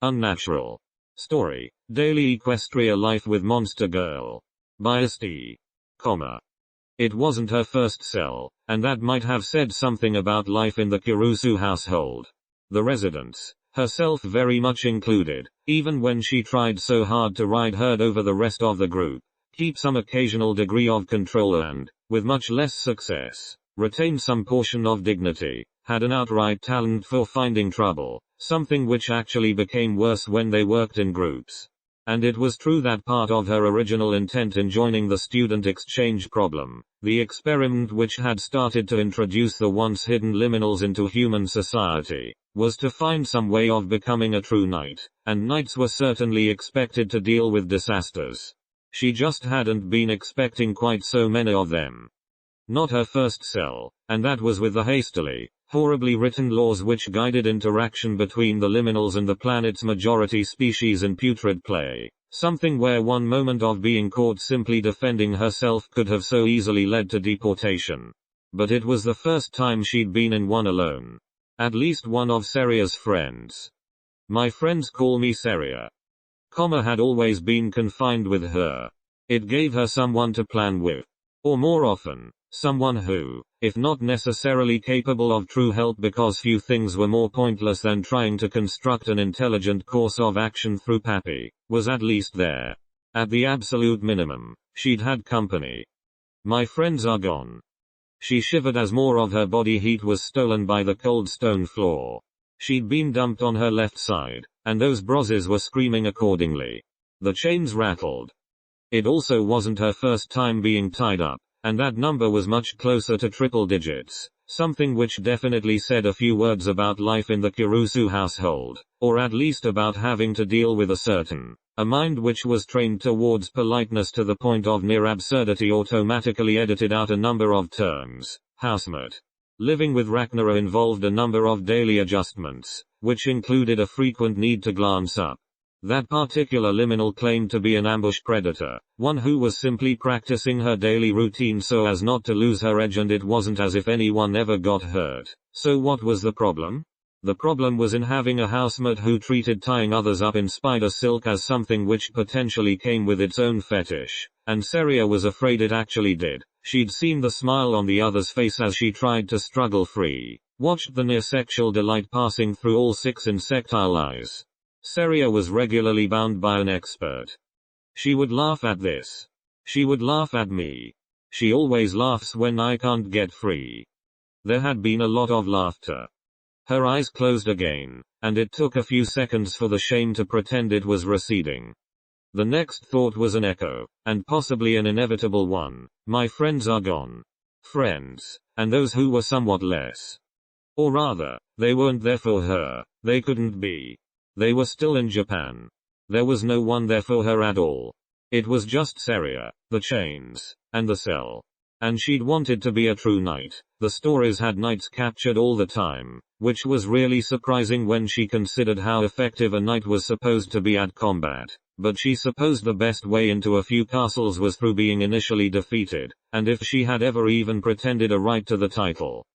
Unnatural. Story, Daily Equestria Life with Monster Girl. By St. It wasn't her first cell, and that might have said something about life in the Kurusu household. The residents, herself very much included, even when she tried so hard to ride herd over the rest of the group, keep some occasional degree of control and, with much less success, retain some portion of dignity, had an outright talent for finding trouble, something which actually became worse when they worked in groups. And it was true that part of her original intent in joining the student exchange problem, the experiment which had started to introduce the once hidden liminals into human society, was to find some way of becoming a true knight, and knights were certainly expected to deal with disasters. She just hadn't been expecting quite so many of them. Not her first cell, and that was with the hastily, horribly written laws which guided interaction between the liminals and the planet's majority species in putrid play, something where one moment of being caught simply defending herself could have so easily led to deportation. But it was the first time she'd been in one alone. At least one of Seria's friends. My friends call me Seria. Had always been confined with her. It gave her someone to plan with. Or more often, someone who, if not necessarily capable of true help because few things were more pointless than trying to construct an intelligent course of action through Pappy, was at least there. At the absolute minimum, she'd had company. My friends are gone. She shivered as more of her body heat was stolen by the cold stone floor. She'd been dumped on her left side, and those brozes were screaming accordingly. The chains rattled. It also wasn't her first time being tied up, and that number was much closer to triple digits, something which definitely said a few words about life in the Kurusu household, or at least about having to deal with a mind which was trained towards politeness to the point of near absurdity automatically edited out a number of terms. Housemate. Living with Ragnara involved a number of daily adjustments, which included a frequent need to glance up. That particular liminal claimed to be an ambush predator, one who was simply practicing her daily routine so as not to lose her edge, and it wasn't as if anyone ever got hurt. So what was the problem? The problem was in having a housemate who treated tying others up in spider silk as something which potentially came with its own fetish, and Seria was afraid it actually did. She'd seen the smile on the other's face as she tried to struggle free, watched the near sexual delight passing through all six insectile eyes. Seria was regularly bound by an expert. She would laugh at this. She would laugh at me. She always laughs when I can't get free. There had been a lot of laughter. Her eyes closed again, and it took a few seconds for the shame to pretend it was receding. The next thought was an echo, and possibly an inevitable one. My friends are gone. Friends, and those who were somewhat less. Or rather, they weren't there for her, they couldn't be. They were still in Japan. There was no one there for her at all. It was just Seria, the chains, and the cell. And she'd wanted to be a true knight. The stories had knights captured all the time, which was really surprising when she considered how effective a knight was supposed to be at combat. But she supposed the best way into a few castles was through being initially defeated, and if she had ever even pretended a right to the title.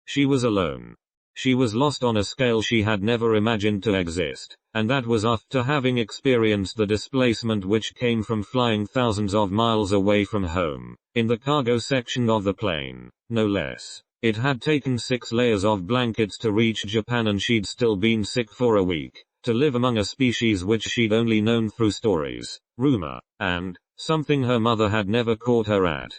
She was alone. She was lost on a scale she had never imagined to exist, and that was after having experienced the displacement which came from flying thousands of miles away from home, in the cargo section of the plane, no less. It had taken 6 layers of blankets to reach Japan, and she'd still been sick for a week, to live among a species which she'd only known through stories, rumor, and something her mother had never caught her at.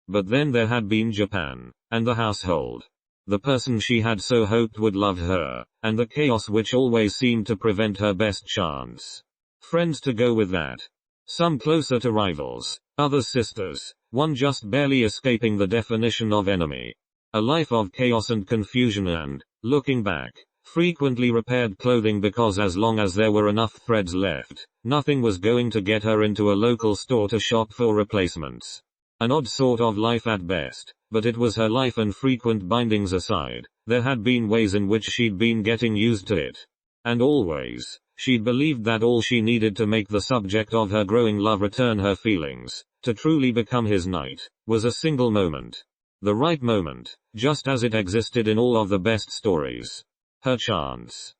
But then there had been Japan, and the household. The person she had so hoped would love her, and the chaos which always seemed to prevent her best chance. Friends to go with that. Some closer to rivals, others sisters, one just barely escaping the definition of enemy. A life of chaos and confusion and, looking back, frequently repaired clothing because as long as there were enough threads left, nothing was going to get her into a local store to shop for replacements. An odd sort of life at best, but it was her life, and frequent bindings aside, there had been ways in which she'd been getting used to it. And always, she'd believed that all she needed to make the subject of her growing love return her feelings, to truly become his knight, was a single moment. The right moment, just as it existed in all of the best stories. Her chance.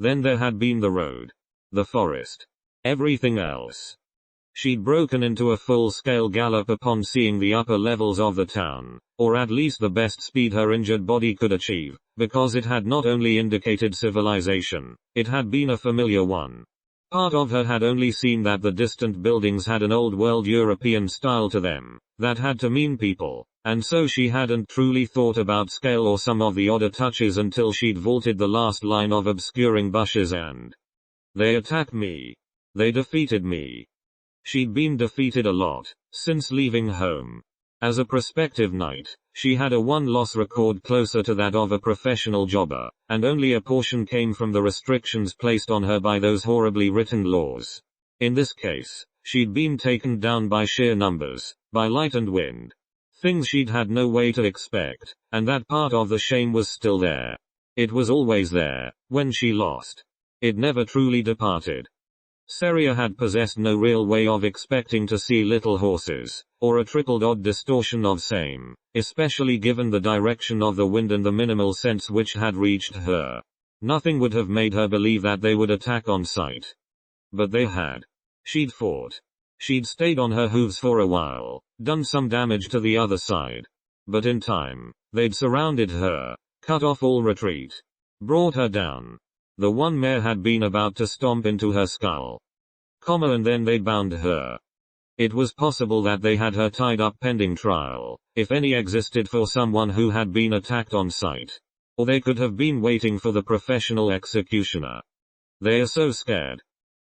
Then there had been the road. The forest. Everything else. She'd broken into a full-scale gallop upon seeing the upper levels of the town, or at least the best speed her injured body could achieve, because it had not only indicated civilization, it had been a familiar one. Part of her had only seen that the distant buildings had an old-world European style to them. That had to mean people, and so she hadn't truly thought about scale or some of the odder touches until she'd vaulted the last line of obscuring bushes and they attacked me. They defeated me. She'd been defeated a lot, since leaving home. As a prospective knight, she had a one-loss record closer to that of a professional jobber, and only a portion came from the restrictions placed on her by those horribly written laws. In this case, she'd been taken down by sheer numbers, by light and wind. Things she'd had no way to expect, and that part of the shame was still there. It was always there, when she lost. It never truly departed. Seria had possessed no real way of expecting to see little horses, or a tripled odd distortion of same, especially given the direction of the wind and the minimal sense which had reached her. Nothing would have made her believe that they would attack on sight. But they had. She'd fought. She'd stayed on her hooves for a while, done some damage to the other side. But in time, they'd surrounded her, cut off all retreat, brought her down. The one mare had been about to stomp into her skull. And then they'd bound her. It was possible that they had her tied up pending trial, if any existed for someone who had been attacked on sight. Or they could have been waiting for the professional executioner. They are so scared.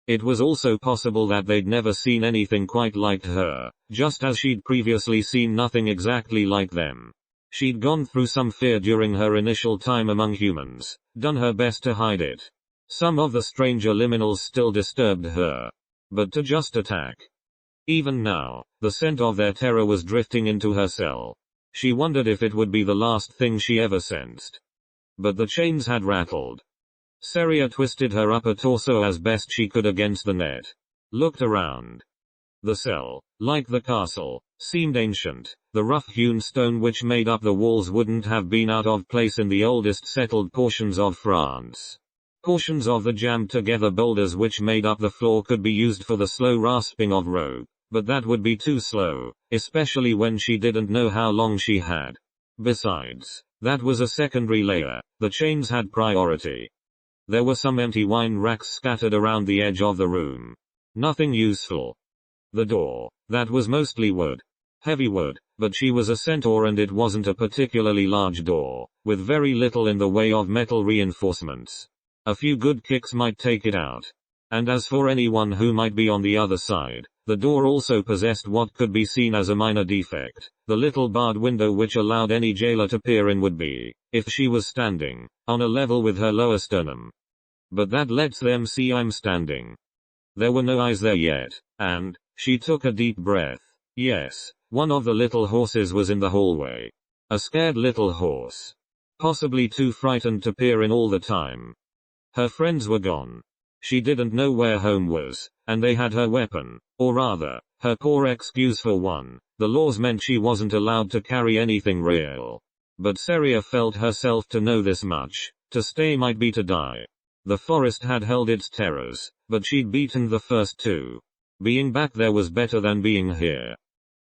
It was also possible that they'd never seen anything quite like her, just as she'd previously seen nothing exactly like them. She'd gone through some fear during her initial time among humans, done her best to hide it. Some of the stranger liminals still disturbed her. But to just attack. Even now, the scent of their terror was drifting into her cell. She wondered if it would be the last thing she ever sensed. But the chains had rattled. Seria twisted her upper torso as best she could against the net. Looked around. The cell, like the castle, seemed ancient. The rough-hewn stone which made up the walls wouldn't have been out of place in the oldest settled portions of France. Portions of the jammed-together boulders which made up the floor could be used for the slow rasping of rope, but that would be too slow, especially when she didn't know how long she had. Besides, that was a secondary layer. The chains had priority. There were some empty wine racks scattered around the edge of the room. Nothing useful. The door, that was mostly wood. Heavy wood, but she was a centaur and it wasn't a particularly large door, with very little in the way of metal reinforcements. A few good kicks might take it out. And as for anyone who might be on the other side, the door also possessed what could be seen as a minor defect. The little barred window which allowed any jailer to peer in would be, if she was standing, on a level with her lower sternum. But that lets them see I'm standing. There were no eyes there yet, and she took a deep breath. Yes, one of the little horses was in the hallway. A scared little horse. Possibly too frightened to peer in all the time. Her friends were gone. She didn't know where home was, and they had her weapon, or rather, her poor excuse for one. The laws meant she wasn't allowed to carry anything real. But Seria felt herself to know this much. To stay might be to die. The forest had held its terrors, but she'd beaten the first two. Being back there was better than being here.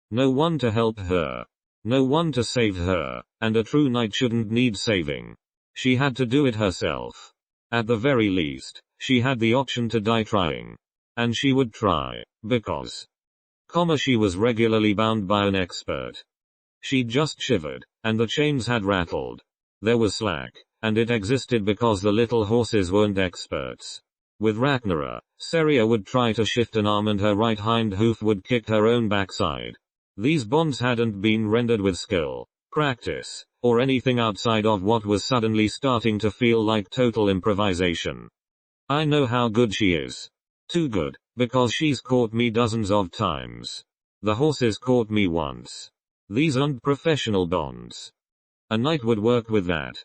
No one to help her. No one to save her, and a true knight shouldn't need saving. She had to do it herself. At the very least, she had the option to die trying. And she would try, because, she was regularly bound by an expert. She'd just shivered, and the chains had rattled. There was slack, and it existed because the little horses weren't experts. With Ragnara, Seria would try to shift an arm and her right hind hoof would kick her own backside. These bonds hadn't been rendered with skill, practice, or anything outside of what was suddenly starting to feel like total improvisation. I know how good she is. Too good, because she's caught me dozens of times. The horses caught me once. These aren't professional bonds. A knight would work with that.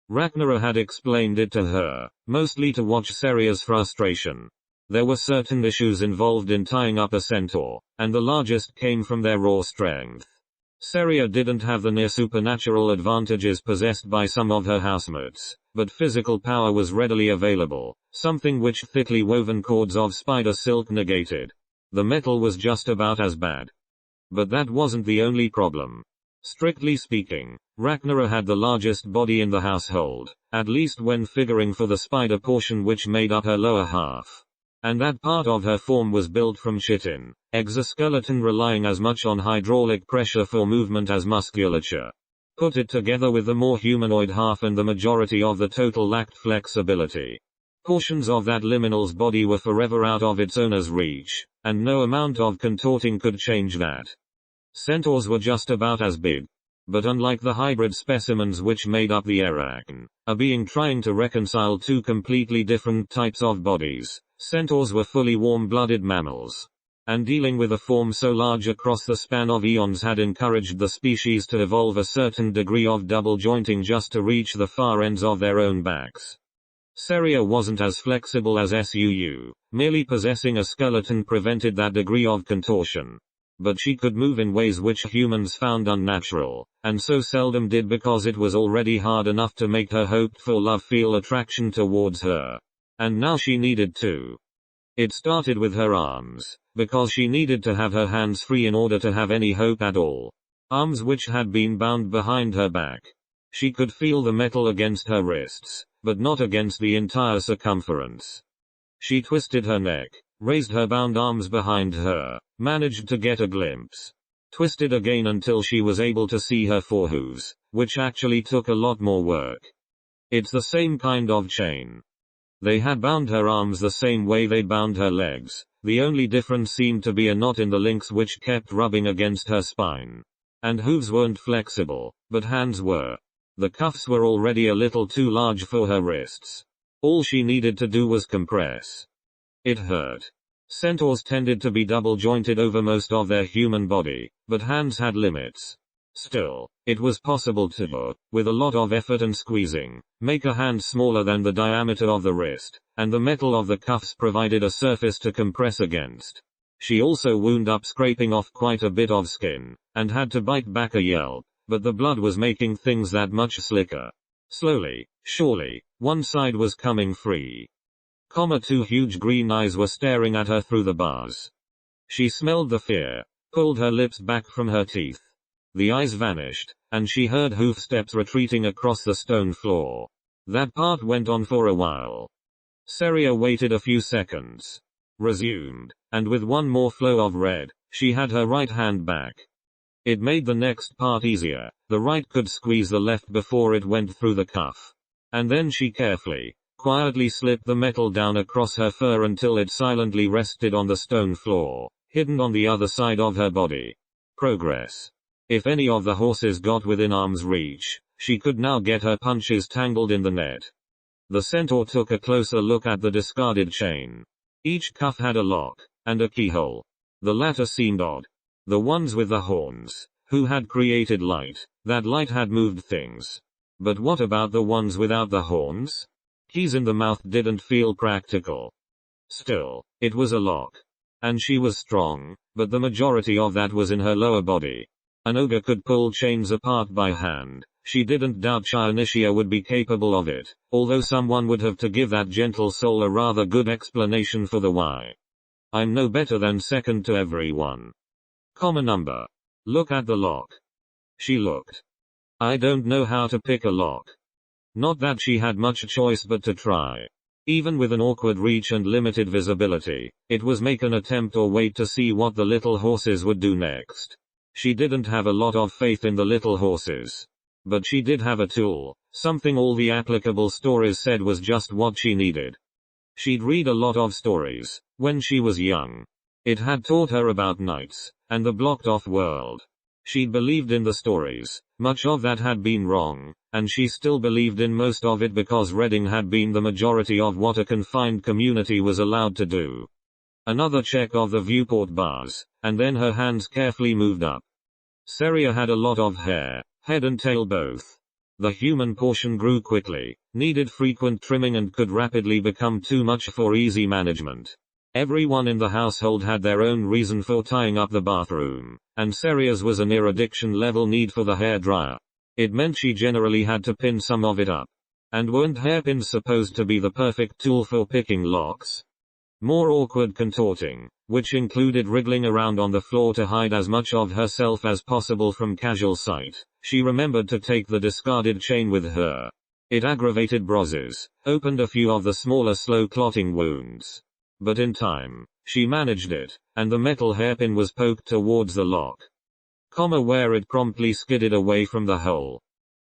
Ragnara had explained it to her, mostly to watch Seria's frustration. There were certain issues involved in tying up a centaur, and the largest came from their raw strength. Seria didn't have the near supernatural advantages possessed by some of her housemates, but physical power was readily available, something which thickly woven cords of spider silk negated. The metal was just about as bad. But that wasn't the only problem. Strictly speaking, Ragnar had the largest body in the household, at least when figuring for the spider portion which made up her lower half. And that part of her form was built from chitin, exoskeleton relying as much on hydraulic pressure for movement as musculature. Put it together with the more humanoid half and the majority of the total lacked flexibility. Portions of that liminal's body were forever out of its owner's reach, and no amount of contorting could change that. Centaurs were just about as big. But unlike the hybrid specimens which made up the Arachne, a being trying to reconcile two completely different types of bodies, centaurs were fully warm-blooded mammals. And dealing with a form so large across the span of eons had encouraged the species to evolve a certain degree of double jointing just to reach the far ends of their own backs. Seria wasn't as flexible as Suu, merely possessing a skeleton prevented that degree of contortion. But she could move in ways which humans found unnatural, and so seldom did because it was already hard enough to make her hoped-for love feel attraction towards her. And now she needed to. It started with her arms, because she needed to have her hands free in order to have any hope at all. Arms which had been bound behind her back. She could feel the metal against her wrists, but not against the entire circumference. She twisted her neck, raised her bound arms behind her, managed to get a glimpse. Twisted again until she was able to see her forehooves, which actually took a lot more work. It's the same kind of chain. They had bound her arms the same way they'd bound her legs, the only difference seemed to be a knot in the links which kept rubbing against her spine. And hooves weren't flexible, but hands were. The cuffs were already a little too large for her wrists. All she needed to do was compress. It hurt. Centaurs tended to be double-jointed over most of their human body, but hands had limits. Still, it was possible to, with a lot of effort and squeezing, make a hand smaller than the diameter of the wrist, and the metal of the cuffs provided a surface to compress against. She also wound up scraping off quite a bit of skin, and had to bite back a yelp, but the blood was making things that much slicker. Slowly, surely, one side was coming free. Two huge green eyes were staring at her through the bars. She smelled the fear, pulled her lips back from her teeth. The eyes vanished, and she heard hoof steps retreating across the stone floor. That part went on for a while. Seria waited a few seconds. Resumed, and with one more flow of red, she had her right hand back. It made the next part easier. The right could squeeze the left before it went through the cuff. And then she carefully, quietly slipped the metal down across her fur until it silently rested on the stone floor, hidden on the other side of her body. Progress. If any of the horses got within arm's reach, she could now get her punches tangled in the net. The centaur took a closer look at the discarded chain. Each cuff had a lock, and a keyhole. The latter seemed odd. The ones with the horns, who had created light, that light had moved things. But what about the ones without the horns? Keys in the mouth didn't feel practical. Still, it was a lock. And she was strong, but the majority of that was in her lower body. An ogre could pull chains apart by hand. She didn't doubt Chionicia would be capable of it, although someone would have to give that gentle soul a rather good explanation for the why. I'm no better than second to everyone. Number. Look at the lock. She looked. I don't know how to pick a lock. Not that she had much choice but to try. Even with an awkward reach and limited visibility, it was make an attempt or wait to see what the little horses would do next. She didn't have a lot of faith in the little horses. But she did have a tool, something all the applicable stories said was just what she needed. She'd read a lot of stories, when she was young. It had taught her about knights, and the blocked-off world. She'd believed in the stories. Much of that had been wrong, and she still believed in most of it because reading had been the majority of what a confined community was allowed to do. Another check of the viewport bars, and then her hands carefully moved up. Seria had a lot of hair, head and tail both. The human portion grew quickly, needed frequent trimming and could rapidly become too much for easy management. Everyone in the household had their own reason for tying up the bathroom, and Seria's was a near addiction level need for the hairdryer. It meant she generally had to pin some of it up. And weren't hairpins supposed to be the perfect tool for picking locks? More awkward contorting, which included wriggling around on the floor to hide as much of herself as possible from casual sight. She remembered to take the discarded chain with her. It aggravated bruises, opened a few of the smaller slow clotting wounds. But in time, she managed it, and the metal hairpin was poked towards the lock. Where it promptly skidded away from the hole.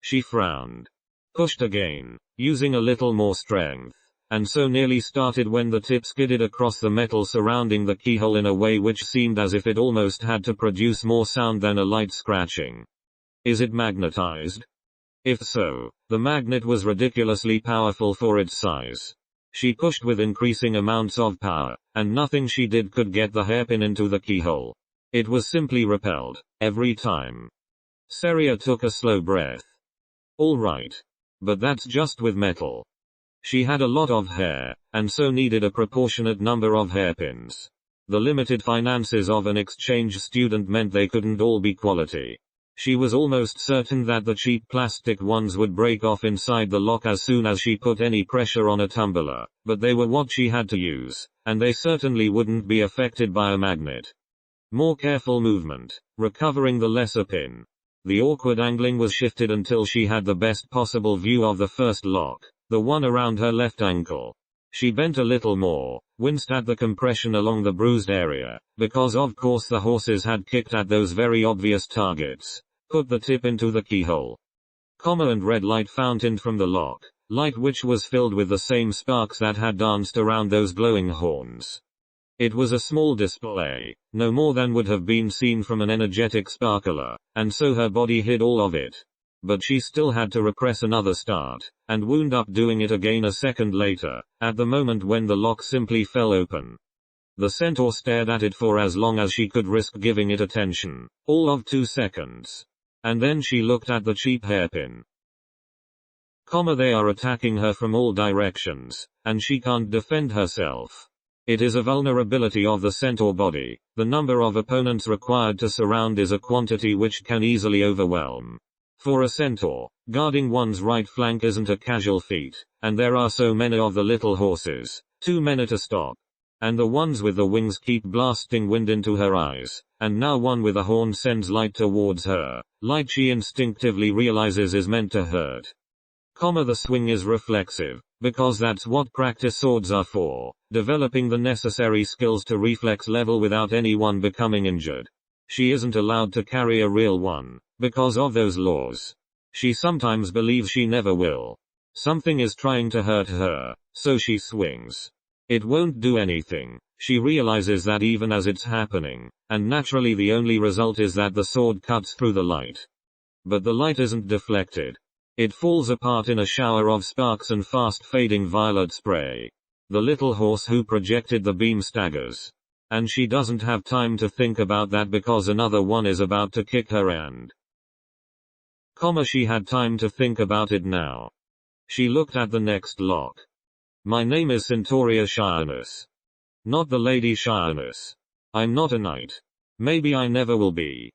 She frowned. Pushed again, using a little more strength, and so nearly started when the tip skidded across the metal surrounding the keyhole in a way which seemed as if it almost had to produce more sound than a light scratching. Is it magnetized? If so, the magnet was ridiculously powerful for its size. She pushed with increasing amounts of power, and nothing she did could get the hairpin into the keyhole. It was simply repelled, every time. Seria took a slow breath. All right. But that's just with metal. She had a lot of hair, and so needed a proportionate number of hairpins. The limited finances of an exchange student meant they couldn't all be quality. She was almost certain that the cheap plastic ones would break off inside the lock as soon as she put any pressure on a tumbler, but they were what she had to use, and they certainly wouldn't be affected by a magnet. More careful movement, recovering the lesser pin. The awkward angling was shifted until she had the best possible view of the first lock, the one around her left ankle. She bent a little more, winced at the compression along the bruised area, because of course the horses had kicked at those very obvious targets. Put the tip into the keyhole. And red light fountained from the lock, light which was filled with the same sparks that had danced around those glowing horns. It was a small display, no more than would have been seen from an energetic sparkler, and so her body hid all of it. But she still had to repress another start, and wound up doing it again a second later, at the moment when the lock simply fell open. The centaur stared at it for as long as she could risk giving it attention, all of 2 seconds. And then she looked at the cheap hairpin. They are attacking her from all directions, and she can't defend herself. It is a vulnerability of the centaur body. The number of opponents required to surround is a quantity which can easily overwhelm. For a centaur, guarding one's right flank isn't a casual feat, and there are so many of the little horses, too many to stop. And the ones with the wings keep blasting wind into her eyes, and now one with a horn sends light towards her, light she instinctively realizes is meant to hurt. The swing is reflexive, because that's what practice swords are for, developing the necessary skills to reflex level without anyone becoming injured. She isn't allowed to carry a real one, because of those laws. She sometimes believes she never will. Something is trying to hurt her, so she swings. It won't do anything. She realizes that even as it's happening, and naturally the only result is that the sword cuts through the light. But the light isn't deflected. It falls apart in a shower of sparks and fast fading violet spray. The little horse who projected the beam staggers. And she doesn't have time to think about that because another one is about to kick her and. She had time to think about it now. She looked at the next lock. My name is Centauria Shionus. Not the Lady Shionus. I'm not a knight. Maybe I never will be.